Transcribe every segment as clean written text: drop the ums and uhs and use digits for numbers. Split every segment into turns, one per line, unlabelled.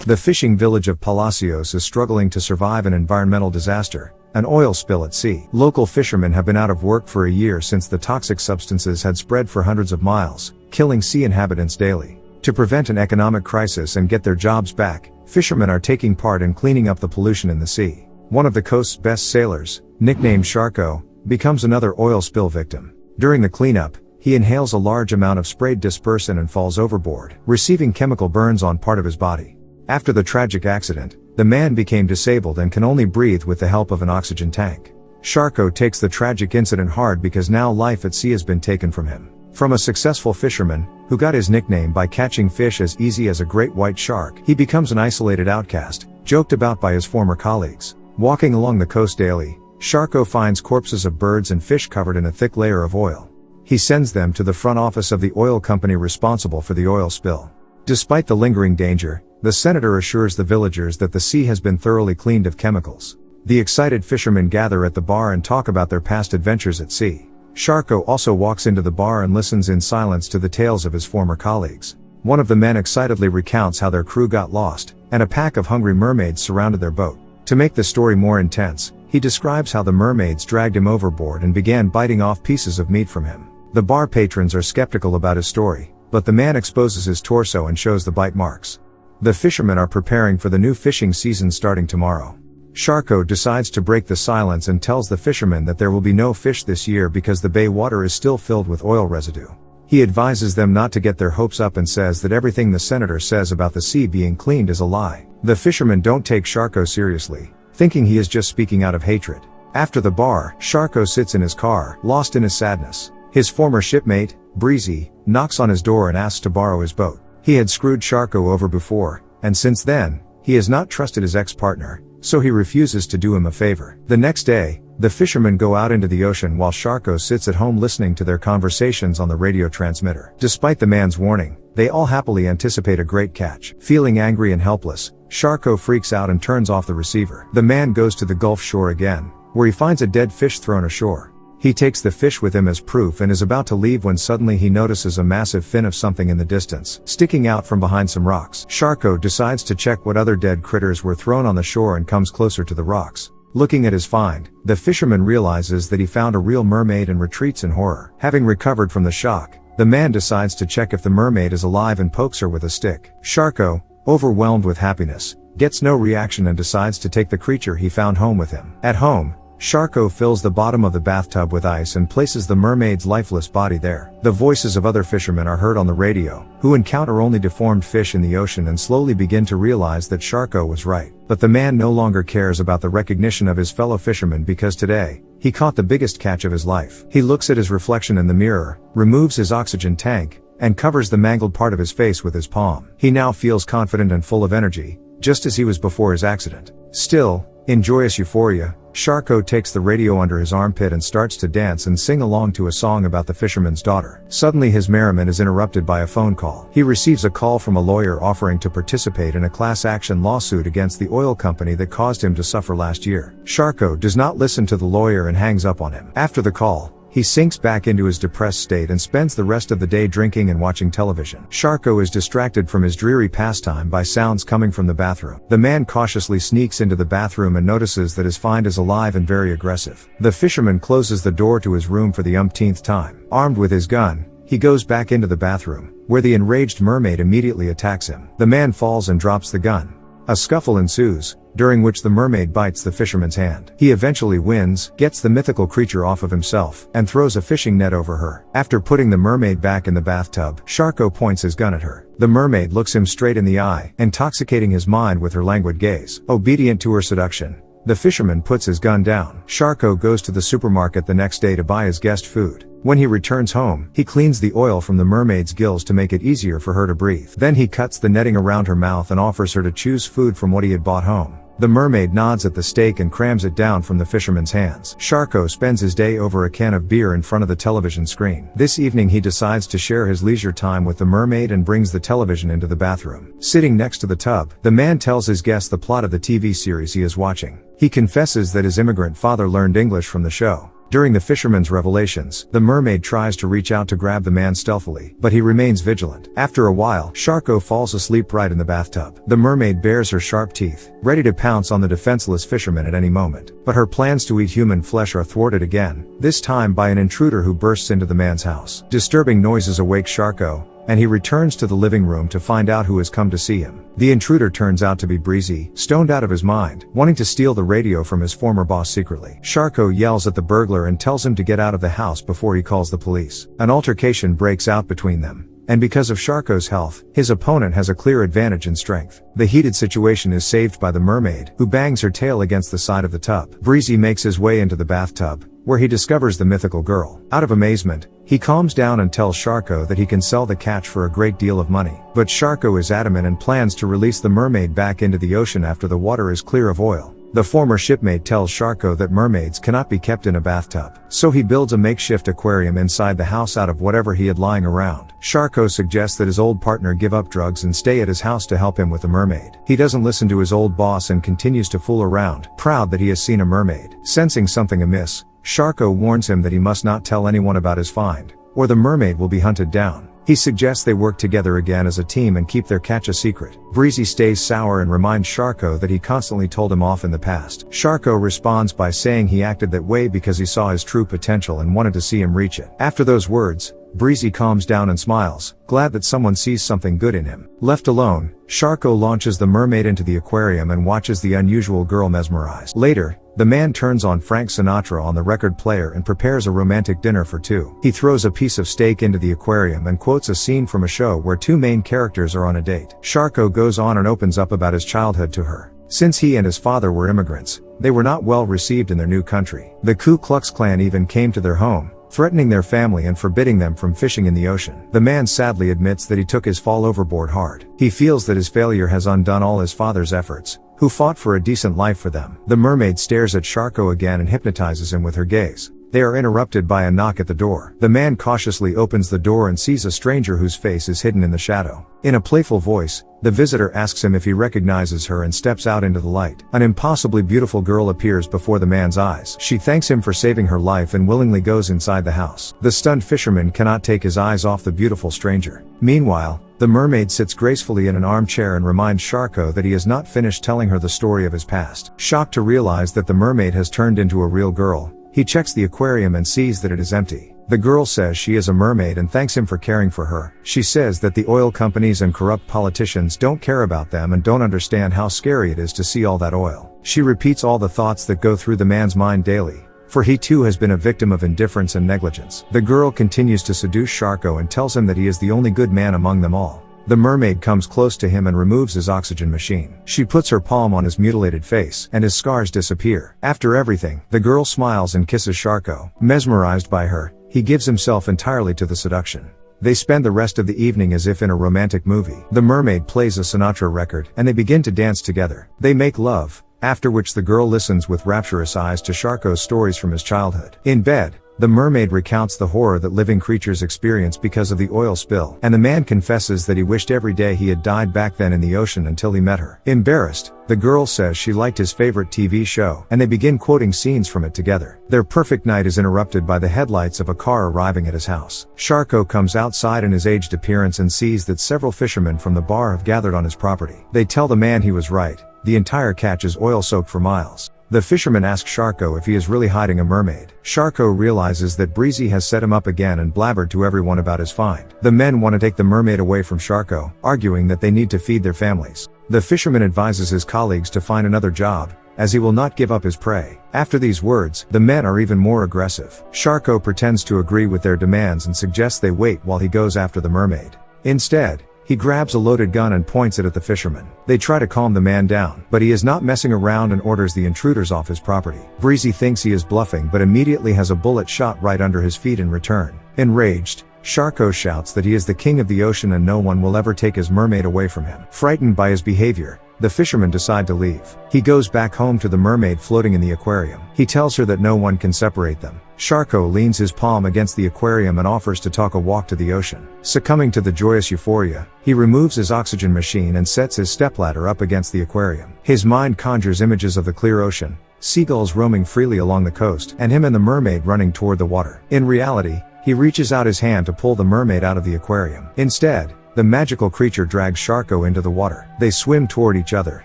The fishing village of Palacios is struggling to survive an environmental disaster, an oil spill at sea. Local fishermen have been out of work for a year since the toxic substances had spread for hundreds of miles, killing sea inhabitants daily. To prevent an economic crisis and get their jobs back, fishermen are taking part in cleaning up the pollution in the sea. One of the coast's best sailors, nicknamed Sharko, becomes another oil spill victim. During the cleanup, he inhales a large amount of sprayed dispersant and falls overboard, receiving chemical burns on part of his body. After the tragic accident, the man became disabled and can only breathe with the help of an oxygen tank. Sharko takes the tragic incident hard because now life at sea has been taken from him. From a successful fisherman, who got his nickname by catching fish as easy as a great white shark, he becomes an isolated outcast, joked about by his former colleagues. Walking along the coast daily, Sharko finds corpses of birds and fish covered in a thick layer of oil. He sends them to the front office of the oil company responsible for the oil spill. Despite the lingering danger, the senator assures the villagers that the sea has been thoroughly cleaned of chemicals. The excited fishermen gather at the bar and talk about their past adventures at sea. Sharko also walks into the bar and listens in silence to the tales of his former colleagues. One of the men excitedly recounts how their crew got lost, and a pack of hungry mermaids surrounded their boat. To make the story more intense, he describes how the mermaids dragged him overboard and began biting off pieces of meat from him. The bar patrons are skeptical about his story, but the man exposes his torso and shows the bite marks. The fishermen are preparing for the new fishing season starting tomorrow. Sharko decides to break the silence and tells the fishermen that there will be no fish this year because the bay water is still filled with oil residue. He advises them not to get their hopes up and says that everything the senator says about the sea being cleaned is a lie. The fishermen don't take Sharko seriously, thinking he is just speaking out of hatred. After the bar, Sharko sits in his car, lost in his sadness. His former shipmate, Breezy, knocks on his door and asks to borrow his boat. He had screwed Sharko over before, and since then, he has not trusted his ex-partner, so he refuses to do him a favor. The next day, the fishermen go out into the ocean while Sharko sits at home listening to their conversations on the radio transmitter. Despite the man's warning, they all happily anticipate a great catch. Feeling angry and helpless, Sharko freaks out and turns off the receiver. The man goes to the Gulf shore again, where he finds a dead fish thrown ashore. He takes the fish with him as proof and is about to leave when suddenly he notices a massive fin of something in the distance, sticking out from behind some rocks. Sharko decides to check what other dead critters were thrown on the shore and comes closer to the rocks. Looking at his find, the fisherman realizes that he found a real mermaid and retreats in horror. Having recovered from the shock, the man decides to check if the mermaid is alive and pokes her with a stick. Sharko, overwhelmed with happiness, gets no reaction and decides to take the creature he found home with him. At home, Sharko fills the bottom of the bathtub with ice and places the mermaid's lifeless body there. The voices of other fishermen are heard on the radio, who encounter only deformed fish in the ocean and slowly begin to realize that Sharko was right. But the man no longer cares about the recognition of his fellow fishermen because today, he caught the biggest catch of his life. He looks at his reflection in the mirror, removes his oxygen tank, and covers the mangled part of his face with his palm. He now feels confident and full of energy, just as he was before his accident. Still, in joyous euphoria, Sharko takes the radio under his armpit and starts to dance and sing along to a song about the fisherman's daughter. Suddenly his merriment is interrupted by a phone call. He receives a call from a lawyer offering to participate in a class action lawsuit against the oil company that caused him to suffer last year. Sharko does not listen to the lawyer and hangs up on him. After the call, he sinks back into his depressed state and spends the rest of the day drinking and watching television. Sharko is distracted from his dreary pastime by sounds coming from the bathroom. The man cautiously sneaks into the bathroom and notices that his find is alive and very aggressive. The fisherman closes the door to his room for the umpteenth time. Armed with his gun, he goes back into the bathroom, where the enraged mermaid immediately attacks him. The man falls and drops the gun. A scuffle ensues, during which the mermaid bites the fisherman's hand. He eventually wins, gets the mythical creature off of himself, and throws a fishing net over her. After putting the mermaid back in the bathtub, Sharko points his gun at her. The mermaid looks him straight in the eye, intoxicating his mind with her languid gaze. Obedient to her seduction, the fisherman puts his gun down. Sharko goes to the supermarket the next day to buy his guest food. When he returns home, he cleans the oil from the mermaid's gills to make it easier for her to breathe. Then he cuts the netting around her mouth and offers her to choose food from what he had bought home. The mermaid nods at the steak and crams it down from the fisherman's hands. Sharko spends his day over a can of beer in front of the television screen. This evening he decides to share his leisure time with the mermaid and brings the television into the bathroom. Sitting next to the tub, the man tells his guest the plot of the TV series he is watching. He confesses that his immigrant father learned English from the show. During the fisherman's revelations, the mermaid tries to reach out to grab the man stealthily, but he remains vigilant. After a while, Sharko falls asleep right in the bathtub. The mermaid bares her sharp teeth, ready to pounce on the defenseless fisherman at any moment. But her plans to eat human flesh are thwarted again, this time by an intruder who bursts into the man's house. Disturbing noises awake Sharko, and he returns to the living room to find out who has come to see him. The intruder turns out to be Breezy, stoned out of his mind, wanting to steal the radio from his former boss secretly. Sharko yells at the burglar and tells him to get out of the house before he calls the police. An altercation breaks out between them, and because of Sharko's health, his opponent has a clear advantage in strength. The heated situation is saved by the mermaid, who bangs her tail against the side of the tub. Breezy makes his way into the bathtub, where he discovers the mythical girl. Out of amazement, he calms down and tells Sharko that he can sell the catch for a great deal of money. But Sharko is adamant and plans to release the mermaid back into the ocean after the water is clear of oil. The former shipmate tells Sharko that mermaids cannot be kept in a bathtub, so he builds a makeshift aquarium inside the house out of whatever he had lying around. Sharko suggests that his old partner give up drugs and stay at his house to help him with the mermaid. He doesn't listen to his old boss and continues to fool around, proud that he has seen a mermaid. Sensing something amiss, Sharko warns him that he must not tell anyone about his find, or the mermaid will be hunted down. He suggests they work together again as a team and keep their catch a secret. Breezy stays sour and reminds Sharko that he constantly told him off in the past. Sharko responds by saying he acted that way because he saw his true potential and wanted to see him reach it. After those words, Breezy calms down and smiles, glad that someone sees something good in him. Left alone, Sharko launches the mermaid into the aquarium and watches the unusual girl mesmerized. Later, the man turns on Frank Sinatra on the record player and prepares a romantic dinner for two. He throws a piece of steak into the aquarium and quotes a scene from a show where two main characters are on a date. Sharko goes on and opens up about his childhood to her. Since he and his father were immigrants, they were not well received in their new country. The Ku Klux Klan even came to their home, threatening their family and forbidding them from fishing in the ocean. The man sadly admits that he took his fall overboard hard. He feels that his failure has undone all his father's efforts, who fought for a decent life for them. The mermaid stares at Sharko again and hypnotizes him with her gaze. They are interrupted by a knock at the door. The man cautiously opens the door and sees a stranger whose face is hidden in the shadow. In a playful voice, the visitor asks him if he recognizes her and steps out into the light. An impossibly beautiful girl appears before the man's eyes. She thanks him for saving her life and willingly goes inside the house. The stunned fisherman cannot take his eyes off the beautiful stranger. Meanwhile, the mermaid sits gracefully in an armchair and reminds Sharko that he has not finished telling her the story of his past. Shocked to realize that the mermaid has turned into a real girl, he checks the aquarium and sees that it is empty. The girl says she is a mermaid and thanks him for caring for her. She says that the oil companies and corrupt politicians don't care about them and don't understand how scary it is to see all that oil. She repeats all the thoughts that go through the man's mind daily, for he too has been a victim of indifference and negligence. The girl continues to seduce Sharko and tells him that he is the only good man among them all. The mermaid comes close to him and removes his oxygen machine. She puts her palm on his mutilated face, and his scars disappear. After everything, the girl smiles and kisses Sharko. Mesmerized by her, he gives himself entirely to the seduction. They spend the rest of the evening as if in a romantic movie. The mermaid plays a Sinatra record, and they begin to dance together. They make love, after which the girl listens with rapturous eyes to Sharko's stories from his childhood. In bed, the mermaid recounts the horror that living creatures experience because of the oil spill, and the man confesses that he wished every day he had died back then in the ocean until he met her. Embarrassed, the girl says she liked his favorite TV show, and they begin quoting scenes from it together. Their perfect night is interrupted by the headlights of a car arriving at his house. Sharko comes outside in his aged appearance and sees that several fishermen from the bar have gathered on his property. They tell the man he was right, the entire catch is oil-soaked for miles. The fisherman asks Sharko if he is really hiding a mermaid. Sharko realizes that Breezy has set him up again and blabbered to everyone about his find. The men want to take the mermaid away from Sharko, arguing that they need to feed their families. The fisherman advises his colleagues to find another job, as he will not give up his prey. After these words, the men are even more aggressive. Sharko pretends to agree with their demands and suggests they wait while he goes after the mermaid. Instead, he grabs a loaded gun and points it at the fisherman. They try to calm the man down, but he is not messing around and orders the intruders off his property. Breezy thinks he is bluffing but immediately has a bullet shot right under his feet in return. Enraged, Sharko shouts that he is the king of the ocean and no one will ever take his mermaid away from him. Frightened by his behavior, the fishermen decide to leave. He goes back home to the mermaid floating in the aquarium. He tells her that no one can separate them. Sharko leans his palm against the aquarium and offers to talk a walk to the ocean. Succumbing to the joyous euphoria, he removes his oxygen machine and sets his stepladder up against the aquarium. His mind conjures images of the clear ocean, seagulls roaming freely along the coast, and him and the mermaid running toward the water. In reality, he reaches out his hand to pull the mermaid out of the aquarium. Instead, the magical creature drags Sharko into the water. They swim toward each other,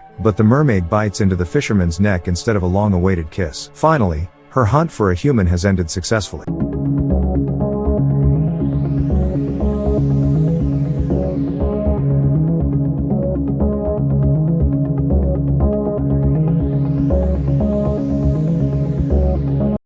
but the mermaid bites into the fisherman's neck instead of a long-awaited kiss. Finally, her hunt for a human has ended successfully.